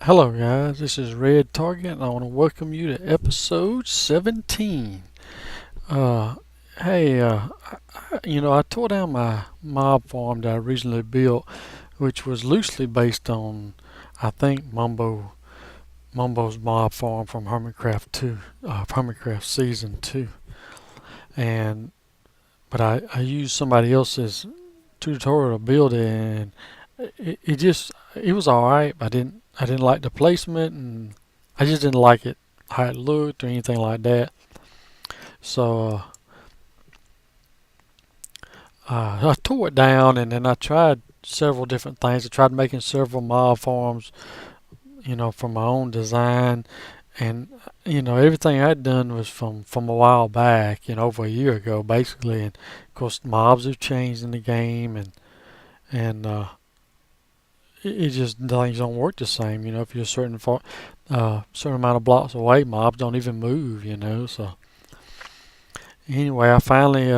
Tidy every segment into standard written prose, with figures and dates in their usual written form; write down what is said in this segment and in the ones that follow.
Hello guys, this is Redtarget and I want to welcome you to episode 17. Uh, hey, I tore down my mob farm that I originally built, which was loosely based on, I think, Mumbo's mob farm from Hermitcraft 2, Hermitcraft Season 2. And, but I used somebody else's tutorial to build it, and it was alright, but I didn't like the placement, and I just didn't like it how it looked or anything like that. So I tore it down, and then I tried several different things. I tried making several mob farms, from my own design, and everything I'd done was from a while back, over a year ago, basically. And of course, mobs have changed in the game, and it just things don't work the same. If you're certain amount of blocks away, mobs don't even move. So anyway, I finally,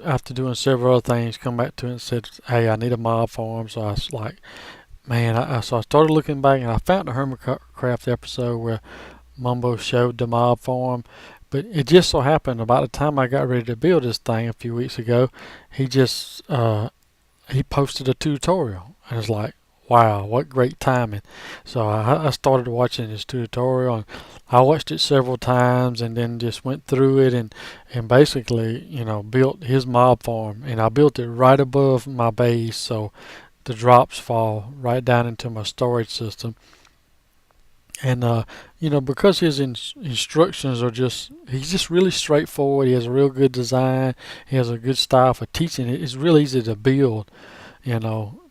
after doing several other things, come back to it and said, "Hey, I need a mob farm." So I was like, "Man," so I started looking back, and I found the Hermitcraft episode where Mumbo showed the mob farm. But it just so happened about the time I got ready to build this thing a few weeks ago, he just he posted a tutorial, and it's like, wow, what great timing. So I started watching his tutorial, and I watched it several times and then just went through it and basically, built his mob farm. And I built it right above my base, so the drops fall right down into my storage system. And because his instructions are he's just really straightforward. He has a real good design. He has a good style for teaching it. It's real easy to build,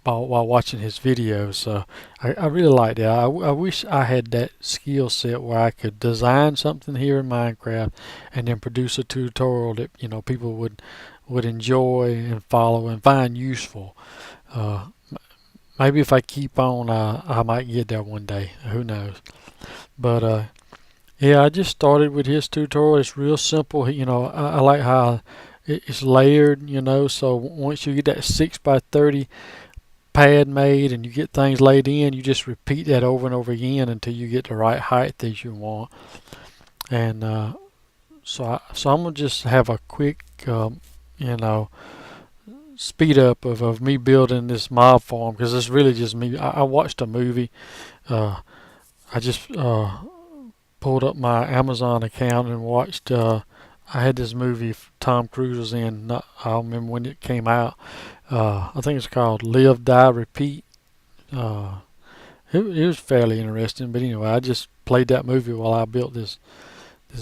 while watching his videos. So I really like that. I wish I had that skill set where I could design something here in Minecraft and then produce a tutorial that people would enjoy and follow and find useful. Uh, Maybe if I keep on, I might get there one day. Who knows? But yeah, I just started with his tutorial. It's real simple. I like how it's layered. So once you get that 6 by 30 pad made and you get things laid in, you just repeat that over and over again until you get the right height that you want. And so I'm gonna just have a quick, you know, speed up of me building this mob farm, because it's really just me. I watched a movie. Uh, I just pulled up my Amazon account and watched. I had this movie Tom Cruise was in. I don't remember when it came out. I think it's called Live, Die, Repeat. Uh, it was fairly interesting, but anyway, I just played that movie while I built this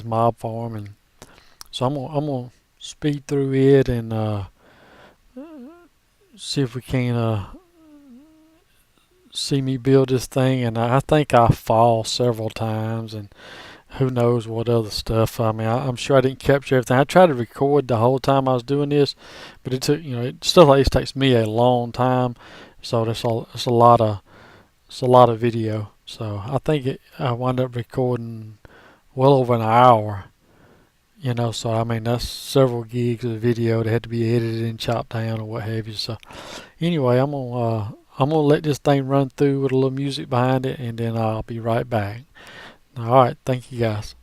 mob farm, and so I'm gonna speed through it and see if we can see me build this thing. And I think I fall several times, and who knows what other stuff. I mean, I'm sure I didn't capture everything. I tried to record the whole time I was doing this, but it took, stuff like this takes me a long time. So it's a lot of video. So I think I wound up recording well over an hour. So I mean that's several gigs of video that had to be edited and chopped down or what have you. So anyway, I'm gonna let this thing run through with a little music behind it, and then I'll be right back. All right, thank you guys.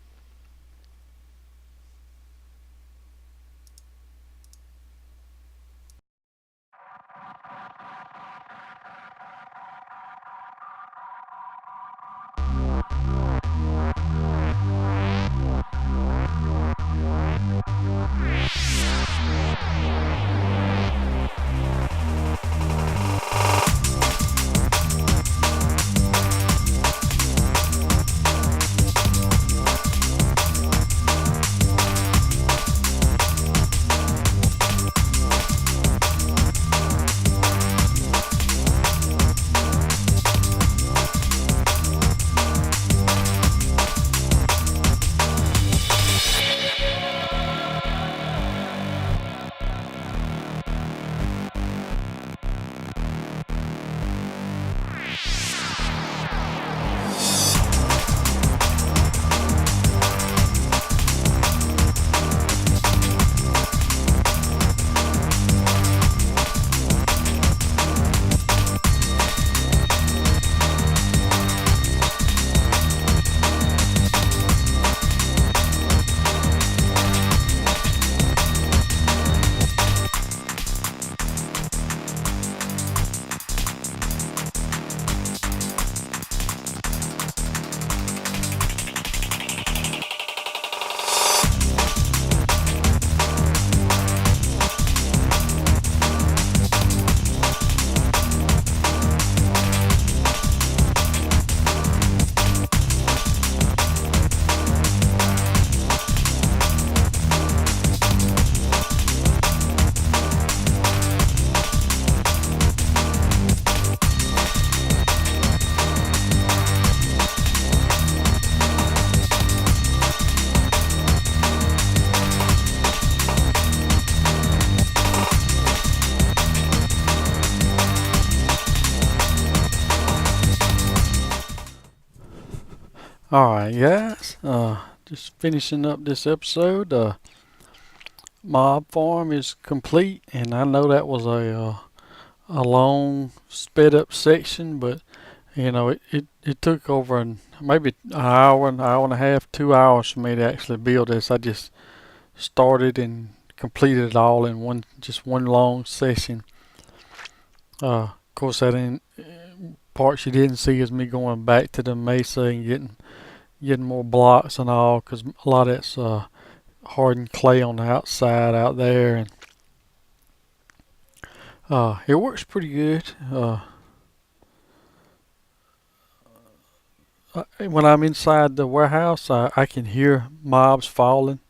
Alright guys, just finishing up this episode. Mob farm is complete, and I know that was a long sped up section, but it took over maybe an hour and a half, 2 hours for me to actually build this. I just started and completed it all in one long session. Of course, that in parts you didn't see is me going back to the mesa and getting more blocks and all, because a lot of that's hardened clay on the outside out there, and it works pretty good. When I'm inside the warehouse, I can hear mobs falling,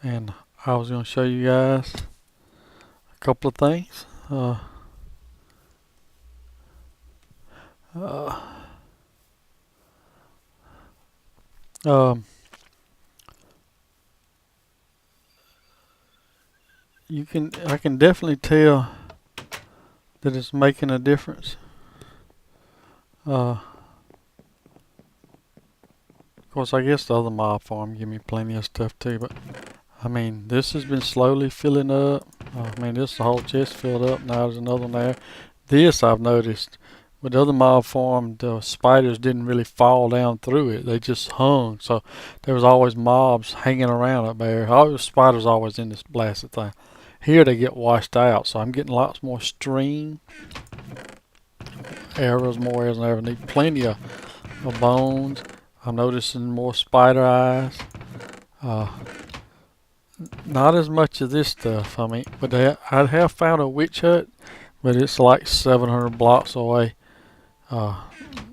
and I was going to show you guys a couple of things. Uh, um, I can definitely tell that it's making a difference. Of course, I guess the other mob farm give me plenty of stuff too, but I mean, this has been slowly filling up. I mean, this the whole chest filled up. Now there's another one there. This I've noticed. With the other mob farm, the spiders didn't really fall down through it. They just hung. So there was always mobs hanging around up there. Always spiders always in this blasted thing. Here they get washed out. So I'm getting lots more string, arrows, more arrows than I ever need. Plenty of bones. I'm noticing more spider eyes. Not as much of this stuff. I mean, but I have found a witch hut, but it's like 700 blocks away.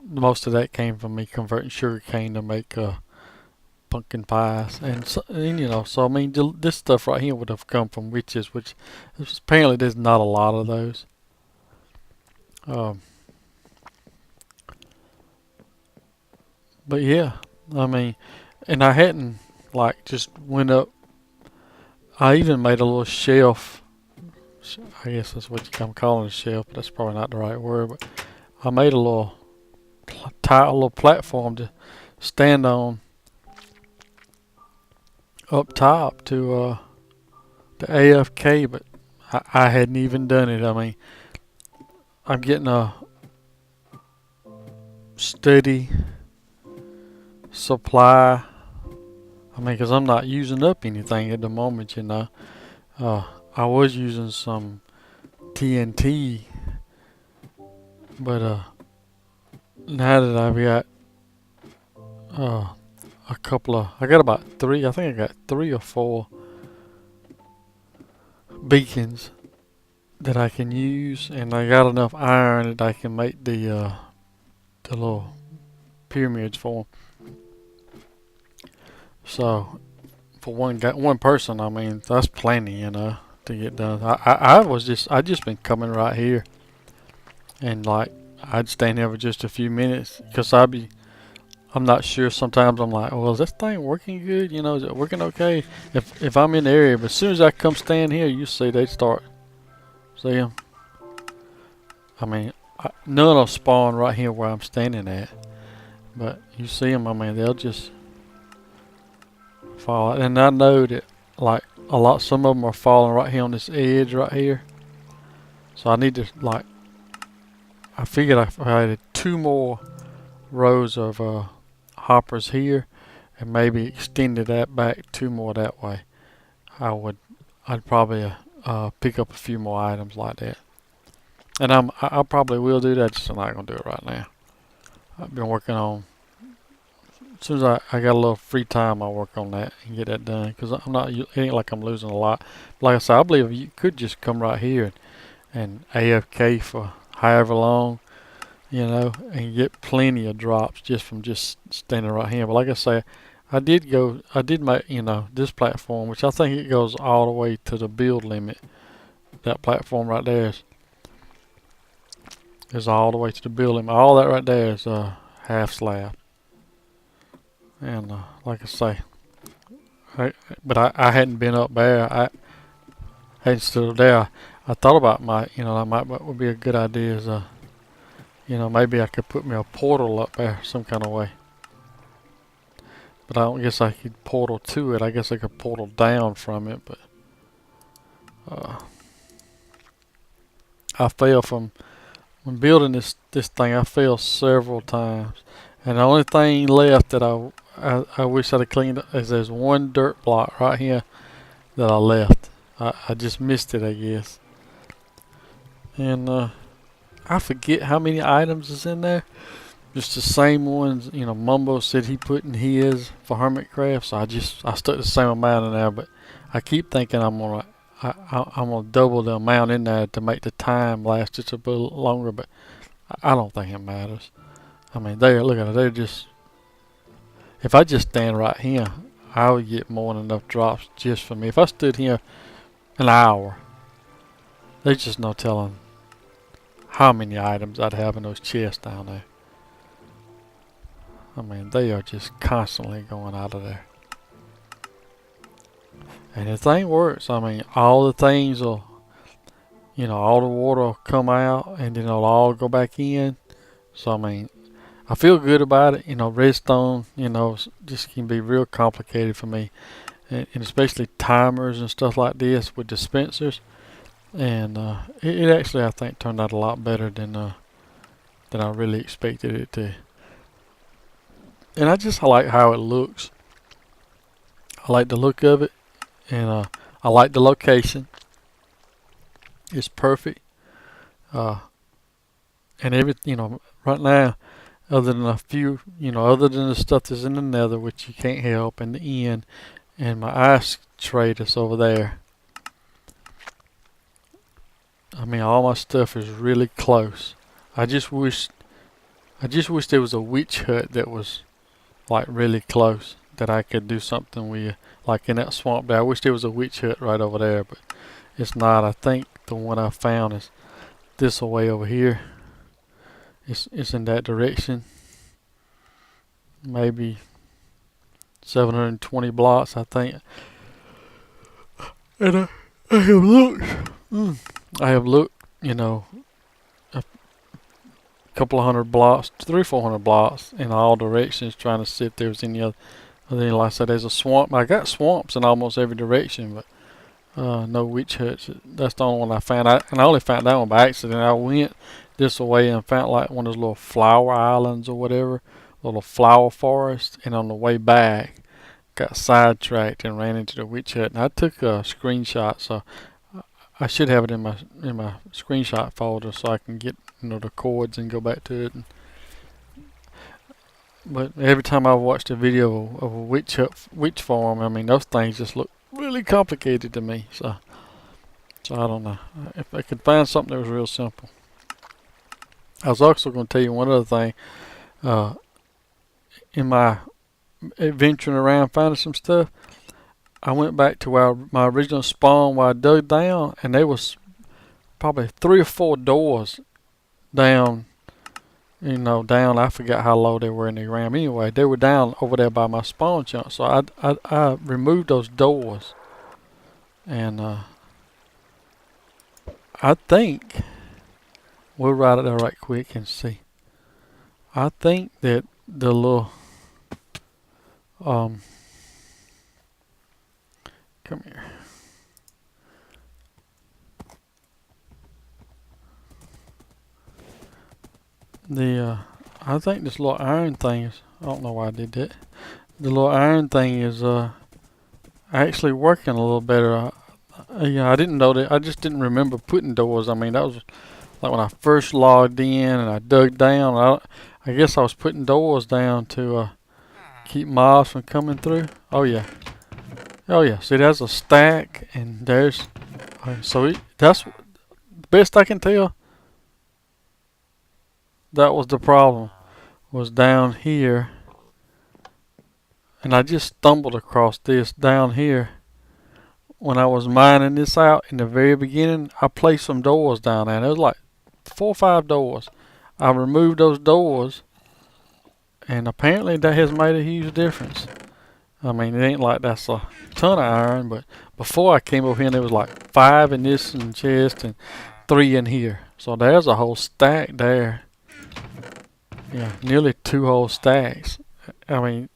Most of that came from me converting sugar cane to make pumpkin pies, so I mean, this stuff right here would have come from witches, which apparently there's not a lot of those. But yeah, I mean, and I hadn't like just went up. I even made a little shelf. I guess that's what I'm calling a shelf, but that's probably not the right word. But I made a little platform to stand on up top to the AFK, but I hadn't even done it. I mean, I'm getting a steady supply. I mean, because I'm not using up anything at the moment, I was using some TNT, but now that I've got I got about three. I think I got 3 or 4 beacons that I can use, and I got enough iron that I can make the little pyramids for them. So for one person, I mean, that's plenty, to get done. I just been coming right here, and like I'd stand here for just a few minutes, because I'm not sure. Sometimes I'm like, well, is this thing working good? Is it working okay? If I'm in the area, but as soon as I come stand here, you see they start. See them? I mean, none will spawn right here where I'm standing at, but you see them. I mean, they'll just fall. And I know that like some of them are falling right here on this edge right here. So I need to I figured if I had 2 more rows of hoppers here, and maybe extended that back 2 more that way, I'd probably pick up a few more items like that. And I probably will do that, just I'm not gonna do it right now. I've been working on, as soon as I got a little free time, I'll work on that and get that done, because it ain't like I'm losing a lot. Like I said, I believe you could just come right here and AFK for however long, and get plenty of drops just from just standing right here. But like I say, I did make, this platform, which I think it goes all the way to the build limit. That platform right there is all the way to the build limit. All that right there is a half slab. And like I say, I hadn't been up there. I hadn't stood up there. I thought about that would be a good idea, is maybe I could put me a portal up there some kind of way. but I don't guess I could portal to it. I guess I could portal down from it, but I fell from when building this thing. I fell several times, and the only thing left that I wish I'd have cleaned up is there's one dirt block right here that I left. I just missed it, I guess. And I forget how many items is in there. Just the same ones, you know. Mumbo said he put in his for Hermitcraft, so I stuck the same amount in there. But I keep thinking I'm gonna double the amount in there to make the time last just a bit longer. But I don't think it matters. I mean, look at it. They're just. If I just stand right here, I would get more than enough drops just for me. If I stood here an hour, there's just no telling how many items I'd have in those chests down there. I mean, they are just constantly going out of there. And the thing works. I mean, all the things will, you know, all the water will come out and then it'll all go back in. So, I mean, I feel good about it. You know, redstone, you know, just can be real complicated for me. And especially timers and stuff like this with dispensers. And it actually, I think, turned out a lot better than I really expected it to. And I like how it looks. I like the look of it, and I like the location. It's perfect. And everything, you know, right now, other than a few, you know, other than the stuff that's in the nether, which you can't help, in the end, and my ice tray that's over there. I mean, all my stuff is really close. I just wish there was a witch hut that was like really close that I could do something with, like in that swamp there. I wish there was a witch hut right over there, but it's not. I think the one I found is this way over here. It's in that direction. Maybe 720 blocks, I think. And I have looked. I have looked, you know, a couple of hundred blocks, 300-400 blocks in all directions, trying to see if there was any other. Then, like I said, there's a swamp. I got swamps in almost every direction, but no witch huts. That's the only one I found. And I only found that one by accident. I went this way and found like one of those little flower islands or whatever, little flower forest. And on the way back, got sidetracked and ran into the witch hut. And I took a screenshot, so I should have it in my screenshot folder so I can get, you know, the chords and go back to it. But every time I watched a video of a witch farm, I mean, those things just look really complicated to me. So I don't know. If I could find something that was real simple. I was also going to tell you one other thing. In my adventuring around finding some stuff, I went back to where my original spawn where I dug down, and there was probably 3 or 4 doors down. You know, down, I forgot how low they were in the ground. Anyway, they were down over there by my spawn chunk. So I removed those doors. And I think, we'll write it there right quick and see. I think that the little, come here. I think this little iron thing is, I don't know why I did that. The little iron thing is actually working a little better. I didn't know that. I just didn't remember putting doors. I mean, that was like when I first logged in and I dug down. I guess I was putting doors down to keep mobs from coming through. Oh yeah. See, there's a stack, and there's that's the best I can tell. That was the problem, was down here, and I just stumbled across this down here. When I was mining this out in the very beginning, I placed some doors down there. There was like 4 or 5 doors. I removed those doors, and apparently that has made a huge difference. I mean, it ain't like that's a ton of iron, but before I came over here, there was like 5 in this chest and 3 in here. So there's a whole stack there. Yeah, nearly 2 whole stacks. I mean,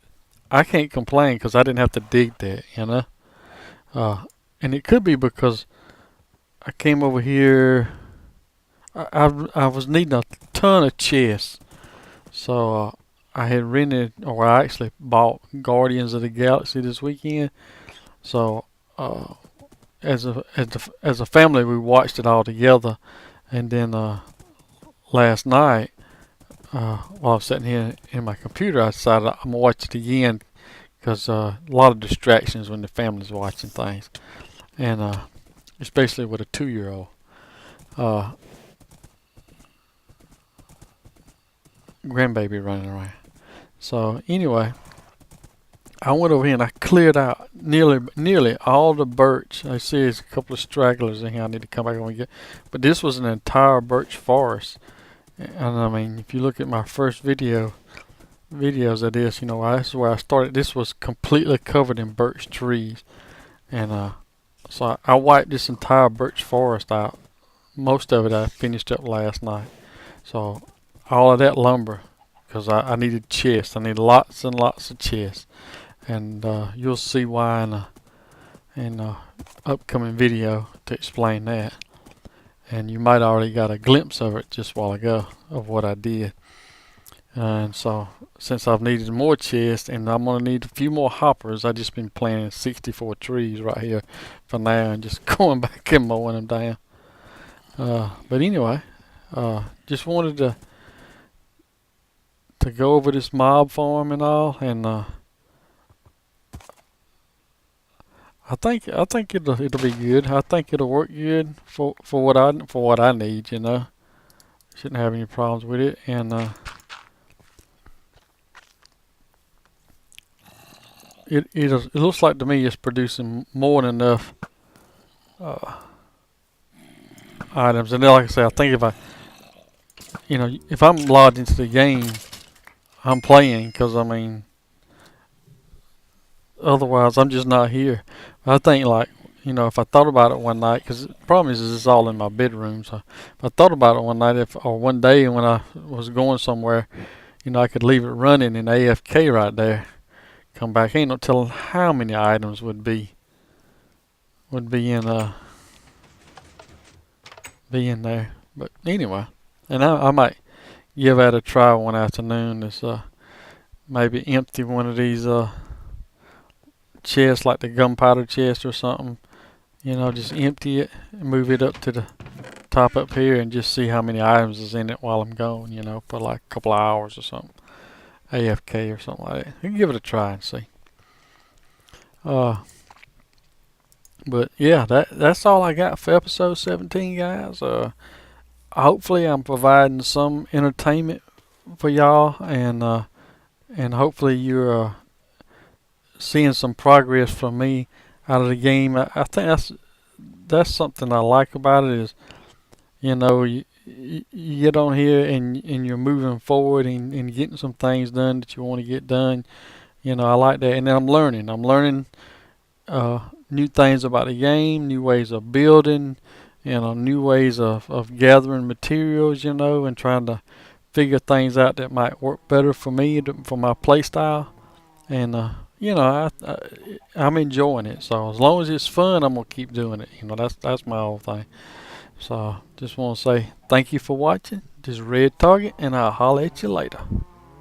I can't complain because I didn't have to dig that, you know. And it could be because I came over here. I was needing a ton of chests, so I had rented, or I actually bought Guardians of the Galaxy this weekend. So uh, as a family, we watched it all together, and then last night, while I was sitting here in my computer, I decided I'm gonna watch it again because a lot of distractions when the family's watching things, and especially with a 2-year-old. Uh, Grandbaby running around. So anyway, I went over here and I cleared out nearly all the birch. I see there's a couple of stragglers in here I need to come back and get. But this was an entire birch forest. And I mean, if you look at my first videos of this, you know, this is where I started. This was completely covered in birch trees. And so I wiped this entire birch forest out. Most of it I finished up last night. So all of that lumber, because I needed chests. I need lots and lots of chests. And you'll see why in a upcoming video to explain that. And you might already got a glimpse of it just a while ago of what I did. And so since I've needed more chests and I'm going to need a few more hoppers, I've just been planting 64 trees right here for now and just going back and mowing them down. But anyway, just wanted to go over this mob farm and all, and I think it'll be good. I think it'll work good for what I need. You know, shouldn't have any problems with it, and it looks like to me it's producing more than enough items. And then, like I say, I think if I'm logged into the game, I'm playing, because I mean, otherwise I'm just not here. I think, like, if I thought about it one night, because the problem is it's all in my bedroom. So if I thought about it one night, or one day when I was going somewhere, I could leave it running in AFK right there, come back. Ain't no telling how many items would be in there. But anyway, and I might give that a try one afternoon. Is maybe empty one of these chests, like the gunpowder chest or something. Just empty it and move it up to the top up here and just see how many items is in it while I'm gone, for like a couple of hours or something. AFK or something like that. You can give it a try and see. But yeah, that's all I got for episode 17, guys. Hopefully I'm providing some entertainment for y'all, and hopefully you're seeing some progress from me out of the game. I think that's something I like about it is, you get on here and you're moving forward and getting some things done that you want to get done. I like that. And then I'm learning new things about the game, new ways of building, new ways of gathering materials, and trying to figure things out that might work better for me, for my play style. And I'm enjoying it. So as long as it's fun, I'm gonna keep doing it. That's my whole thing. So just want to say thank you for watching. This is Redtarget, and I'll holler at you later.